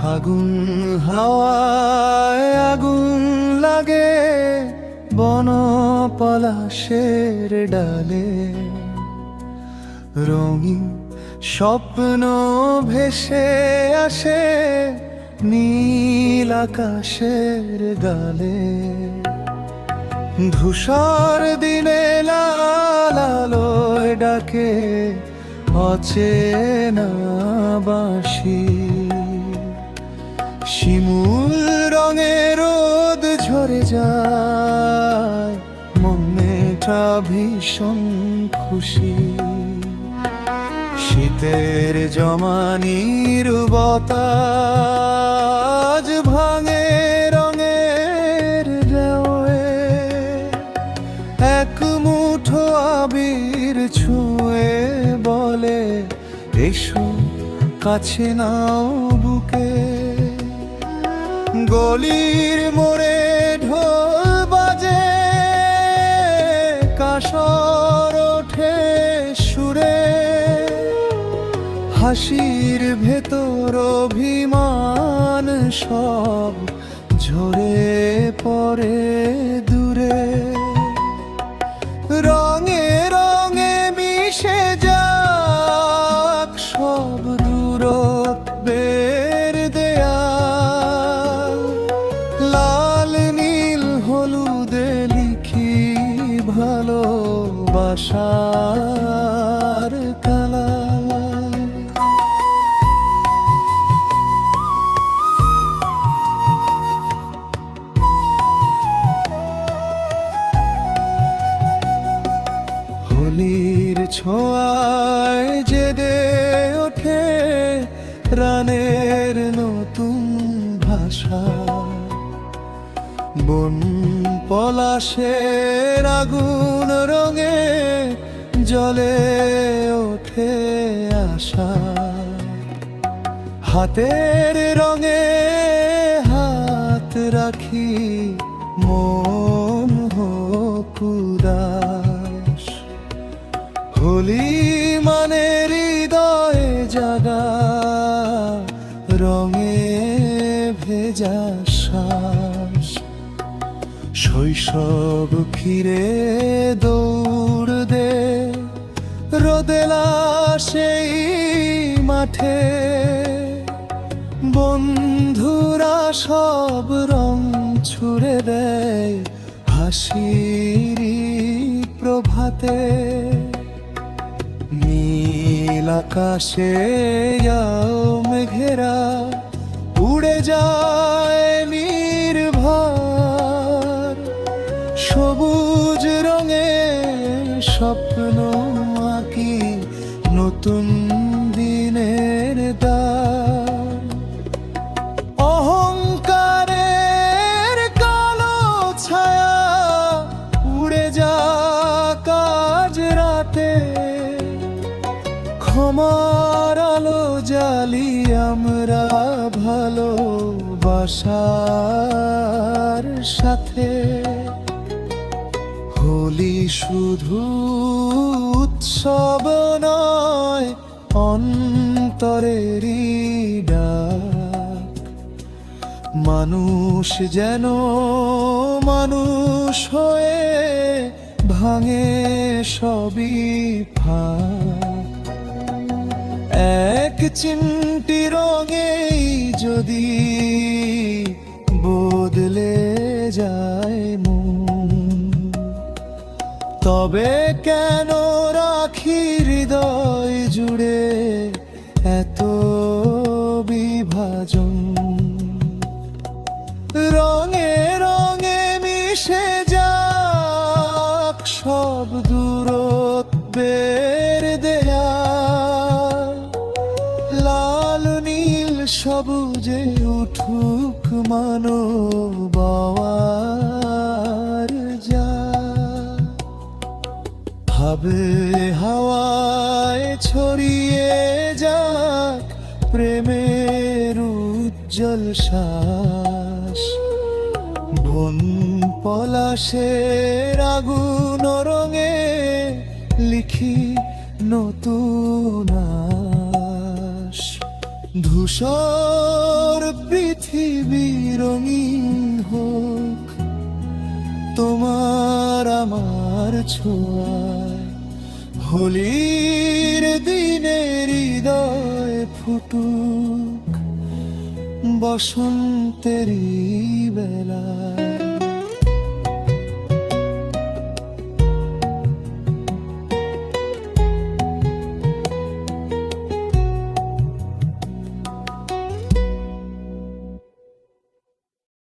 ফাগুন হাওয়ায় আগুন লাগে বন পলাশের ডালে, রঙিন স্বপ্ন ভেসে আসে নীল আকাশের গালে। ধূসর দিনে লাল আলোয় ডাকে অচেনা বাঁশি, শিমুল রঙে রোদ ঝরে যায় মনটা ভীষণ খুশি। শীতের জমানির বাতাস ভাঙে রঙের ঢেউয়ে, এক মুঠো আবির ছুঁয়ে বলে এসো কাছে নাও বুকে। গলির মোড়ে ঢোল বাজে, কাসর ওঠে সুরে, হাসির ভেতর অভিমান সব ঝরে পড়ে দূরে। রঙে রঙে মিশে যাক সব দূরত্বের দেয়াল, লাল নীল হলুদে লিখি ভালোবাসার কালা। হোলির ছোঁয়ায় জেগে ওঠে প্রাণের নতুন ভাষা, বন পলাশের আগুন রঙে জ্বলে ওঠে আশা। হাতের রঙে হাত রাখি মন হোক উদাস, হোলি মানে হৃদয়ে জাগা রঙে ভেজা শ্বাস। শৈশব ফিরে দৌড় দে রোদেলা সেই মাঠে, বন্ধুরা সব রং ছুড়ে দেয় হাসির প্রভাতে। নীল আকাশে মেঘেরা উড়ে যায় নির্ভর, সবুজ রঙে স্বপ্ন আঁকি নতুন দিনের দ্বার। অহংকারের কালো ছায়া উড়ে যাক আজ রাতে, ক্ষমার আলো জ্বালি আমরা ভালোবাসার সাথে। হোলি শুধু উৎসব নয়, অন্তরেরই ডাক। মানুষ যেন মানুষ হয়ে ভাঙে সবই ফাঁক, এক চিমটি রঙেই যদি বদলে যায় মন, তবে কেন রাখি হৃদয় জুড়ে এত বিভাজন। রঙে রঙে মিশে যাক সব দূরত্বের দেয়াল, লাল নীল সবুজে উঠুক মানবতার জাল। ভাবে হাওয়ায় ছড়িয়ে যাক প্রেমের উজ্জ্বল শ্বাস, বন পলাশের আগুন রঙে লিখি নতুন আশ। ধূসর পৃথিবী রঙিন হোক তোমার আমার ছোঁয়ায়। হোলির দিনে হৃদয় ফুটুক বসন্তেরই বেলায়।